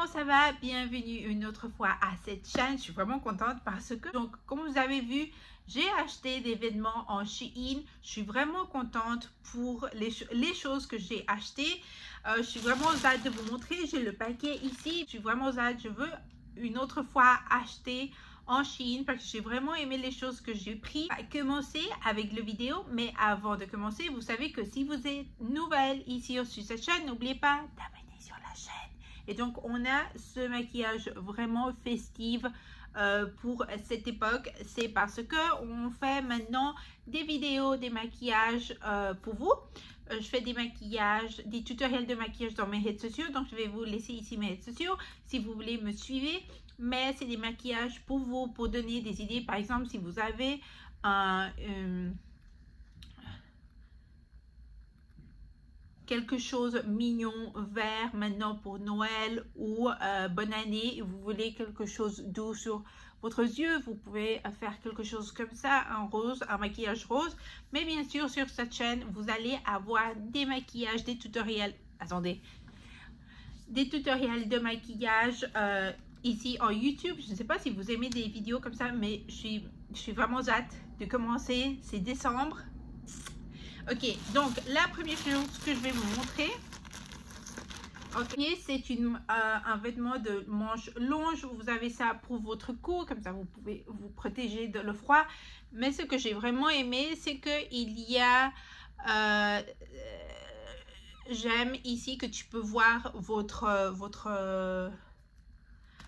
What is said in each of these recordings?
comment ça va? Bienvenue une autre fois à cette chaîne. Je suis vraiment contente parce que, donc, comme vous avez vu, j'ai acheté des vêtements en Shein. Je suis vraiment contente pour les choses que j'ai achetées. Je suis vraiment hâte de vous montrer. J'ai le paquet ici. Je suis vraiment hâte. Je veux une autre fois acheter en Shein parce que j'ai vraiment aimé les choses que j'ai pris. On va commencer avec la vidéo, mais avant de commencer, vous savez que si vous êtes nouvelle ici sur cette chaîne, n'oubliez pas d'abonner sur la chaîne. Et donc on a ce maquillage vraiment festif pour cette époque. C'est parce que on fait maintenant des vidéos, des maquillages pour vous. Je fais des maquillages, des tutoriels de maquillage dans mes réseaux sociaux. Donc je vais vous laisser ici mes réseaux sociaux si vous voulez me suivre. Mais c'est des maquillages pour vous, pour donner des idées. Par exemple, si vous avez quelque chose mignon vert maintenant pour Noël ou bonne année et vous voulez quelque chose doux sur votre yeux, vous pouvez faire quelque chose comme ça, un rose, un maquillage rose. Mais bien sûr, sur cette chaîne, vous allez avoir des maquillages, des tutoriels. Attendez, des tutoriels de maquillage ici en YouTube. Je ne sais pas si vous aimez des vidéos comme ça, mais je suis vraiment hâte de commencer. C'est décembre. Ok, donc la première chose que je vais vous montrer, c'est un vêtement de manches longues. Vous avez ça pour votre cou, comme ça vous pouvez vous protéger de le froid. Mais ce que j'ai vraiment aimé, c'est que il y a j'aime ici que tu peux voir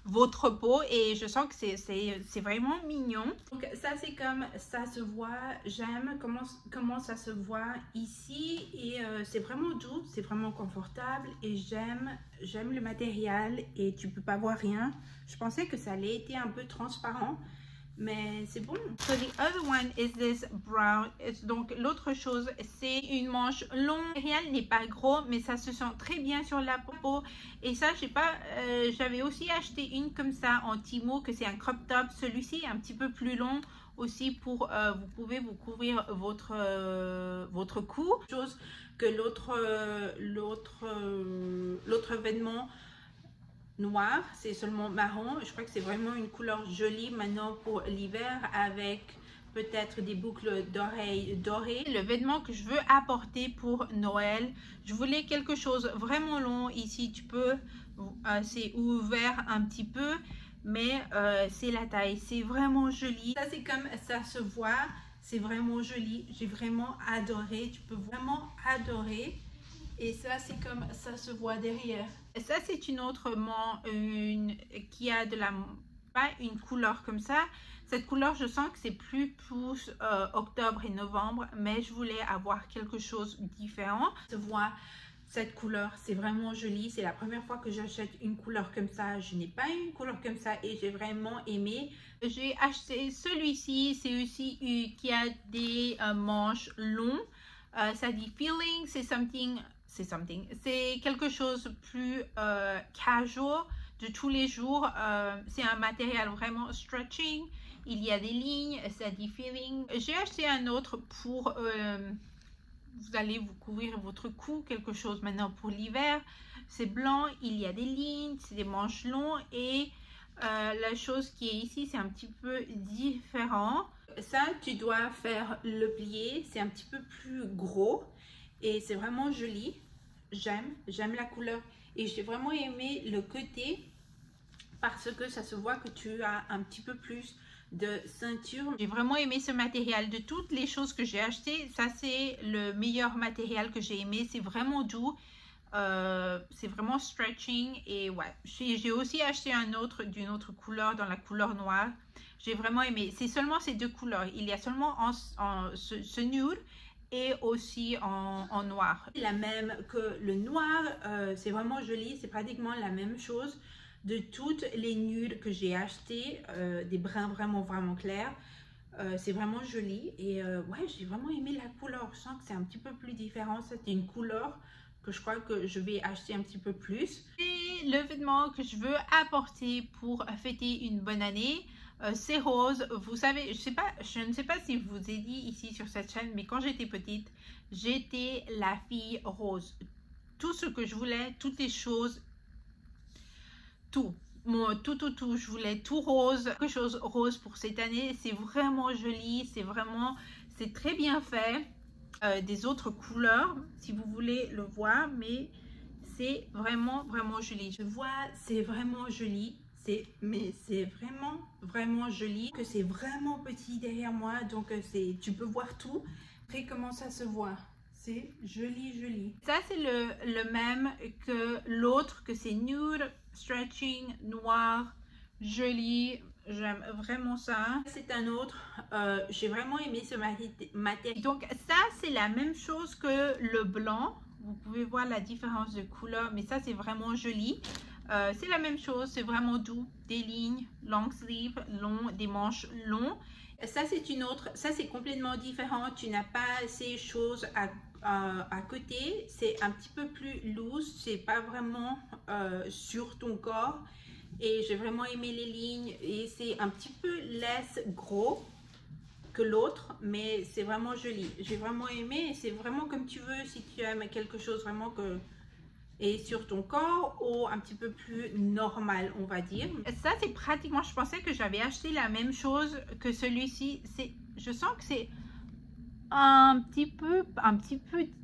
votre peau et je sens que c'est vraiment mignon. Donc ça c'est comme ça se voit, j'aime comment ça se voit ici et c'est vraiment doux, c'est vraiment confortable et j'aime le matériel et tu peux pas voir rien. Je pensais que ça allait être un peu transparent, mais c'est bon. So the other one is this brown. Donc l'autre chose, c'est une manche longue. Le matériel n'est pas gros, mais ça se sent très bien sur la peau. Et ça, je sais pas, j'avais aussi acheté une comme ça en Timo, que c'est un crop top. Celui-ci est un petit peu plus long aussi pour vous pouvez vous couvrir votre cou. Chose que l'autre vêtement noir, c'est seulement marron. Je crois que c'est vraiment une couleur jolie maintenant pour l'hiver avec peut-être des boucles d'oreilles dorées. Le vêtement que je veux apporter pour Noël, je voulais quelque chose vraiment long. Ici tu peux, c'est ouvert un petit peu, mais c'est la taille, c'est vraiment joli. Ça c'est comme ça se voit, c'est vraiment joli. J'ai vraiment adoré, tu peux vraiment adorer. Et ça, c'est comme ça se voit derrière. Et ça, c'est une autre qui a pas une couleur comme ça. Cette couleur, je sens que c'est plus octobre et novembre, mais je voulais avoir quelque chose de différent. Se voit cette couleur, c'est vraiment joli. C'est la première fois que j'achète une couleur comme ça. Je n'ai pas eu une couleur comme ça et j'ai vraiment aimé. J'ai acheté celui-ci. C'est aussi qui a des manches longues. Ça dit feeling, c'est quelque chose plus casual de tous les jours. C'est un matériel vraiment stretching. Il y a des lignes, ça dit feeling. J'ai acheté un autre pour vous allez vous couvrir votre cou, quelque chose maintenant pour l'hiver. C'est blanc, il y a des lignes, c'est des manches longues et la chose qui est ici, c'est un petit peu différent. Ça, tu dois faire le plié, c'est un petit peu plus gros et c'est vraiment joli. J'aime la couleur et j'ai vraiment aimé le côté parce que ça se voit que tu as un petit peu plus de ceinture. J'ai vraiment aimé ce matériel. De toutes les choses que j'ai achetées, ça c'est le meilleur matériel que j'ai aimé. C'est vraiment doux. C'est vraiment stretching et ouais, j'ai aussi acheté un autre d'une autre couleur dans la couleur noire. J'ai vraiment aimé. C'est seulement ces deux couleurs. Il y a seulement ce nude et aussi en noir. La même que le noir, c'est vraiment joli. C'est pratiquement la même chose de toutes les nudes que j'ai acheté, des brins vraiment clairs. C'est vraiment joli et ouais, j'ai vraiment aimé la couleur. Je sens que c'est un petit peu plus différent. C'était une couleur que je crois que je vais acheter un petit peu plus. Et le vêtement que je veux apporter pour fêter une bonne année, c'est rose. Vous savez, je ne sais pas si je vous ai dit ici sur cette chaîne, mais quand j'étais petite, j'étais la fille rose. Tout ce que je voulais, toutes les choses tout. Tout. Je voulais tout rose, quelque chose rose pour cette année. C'est vraiment joli, c'est très bien fait. Des autres couleurs, si vous voulez le voir, mais c'est vraiment joli. Je vois, c'est vraiment joli. Mais c'est vraiment joli. Que c'est vraiment petit derrière moi, donc tu peux voir tout. Après, comment ça se voit? C'est joli. Ça, c'est le même que l'autre, que c'est nude, stretching, noir, joli. J'aime vraiment ça. C'est un autre. J'ai vraiment aimé ce matériel. Donc, ça, c'est la même chose que le blanc. Vous pouvez voir la différence de couleur, mais ça, c'est vraiment joli. C'est la même chose, c'est vraiment doux. Des lignes, long sleeve, long, des manches longs. Ça, c'est une autre. Ça, c'est complètement différent. Tu n'as pas ces choses à côté. C'est un petit peu plus loose. C'est pas vraiment sur ton corps. Et j'ai vraiment aimé les lignes. Et c'est un petit peu less gros que l'autre, mais c'est vraiment joli. J'ai vraiment aimé. C'est vraiment comme tu veux, si tu aimes quelque chose vraiment que et sur ton corps ou un petit peu plus normal, on va dire. Ça, c'est pratiquement, je pensais que j'avais acheté la même chose que celui-ci. Je sens que c'est un petit peu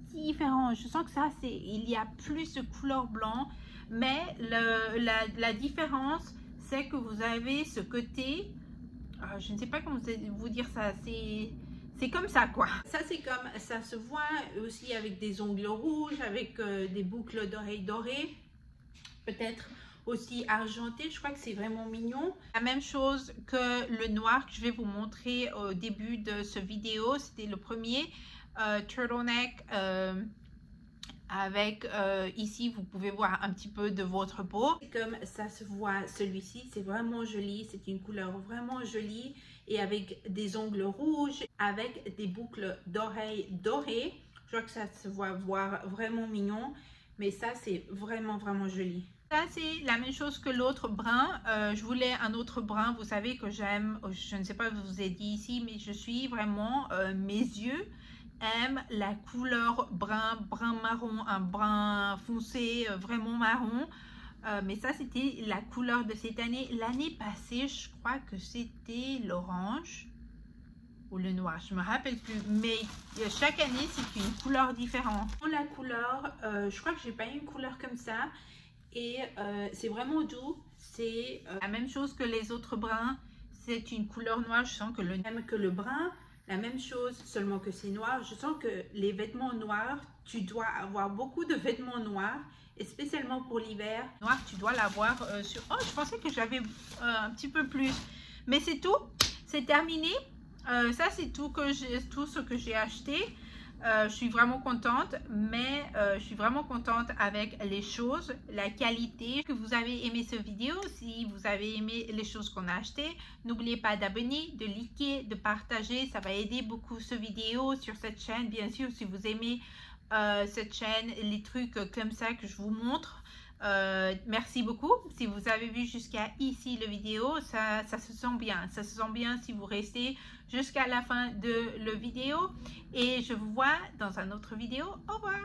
différent. Je sens que ça, il y a plus de couleur blanc, mais la différence, c'est que vous avez ce côté, je ne sais pas comment vous dire ça, c'est comme ça, quoi. Ça, c'est comme, ça se voit aussi avec des ongles rouges, avec des boucles d'oreilles dorées, peut-être aussi argenté. Je crois que c'est vraiment mignon. La même chose que le noir que je vais vous montrer au début de ce vidéo. C'était le premier turtleneck avec ici vous pouvez voir un petit peu de votre peau. Comme ça se voit, celui-ci c'est vraiment joli, c'est une couleur vraiment jolie et avec des ongles rouges, avec des boucles d'oreilles dorées. Je crois que ça se voit vraiment mignon, mais ça c'est vraiment joli. Ça, c'est la même chose que l'autre brun. Je voulais un autre brun. Vous savez que j'aime, je ne sais pas, je vous ai dit ici, mais je suis vraiment, mes yeux aiment la couleur brun marron, un brun foncé, vraiment marron. Mais ça, c'était la couleur de cette année. L'année passée, je crois que c'était l'orange ou le noir, je me rappelle plus, mais chaque année c'est une couleur différente. La couleur, je crois que j'ai pas une couleur comme ça. Et c'est vraiment doux, c'est la même chose que les autres bruns, c'est une couleur noire. Je sens que même que le brun, la même chose, seulement que c'est noir. Je sens que les vêtements noirs, tu dois avoir beaucoup de vêtements noirs, et spécialement pour l'hiver. Noir, tu dois l'avoir sur... Oh, je pensais que j'avais un petit peu plus, mais c'est tout, c'est terminé. Ça, c'est tout ce que j'ai acheté. Je suis vraiment contente, mais je suis vraiment contente avec les choses, la qualité. Que vous avez aimé cette vidéo, si vous avez aimé les choses qu'on a achetées, n'oubliez pas d'abonner, de liker, de partager. Ça va aider beaucoup cette vidéo sur cette chaîne. Bien sûr, si vous aimez cette chaîne, les trucs comme ça que je vous montre. Merci beaucoup. Si vous avez vu jusqu'à ici la vidéo, ça se sent bien. Ça se sent bien si vous restez jusqu'à la fin de la vidéo. Et je vous vois dans une autre vidéo. Au revoir.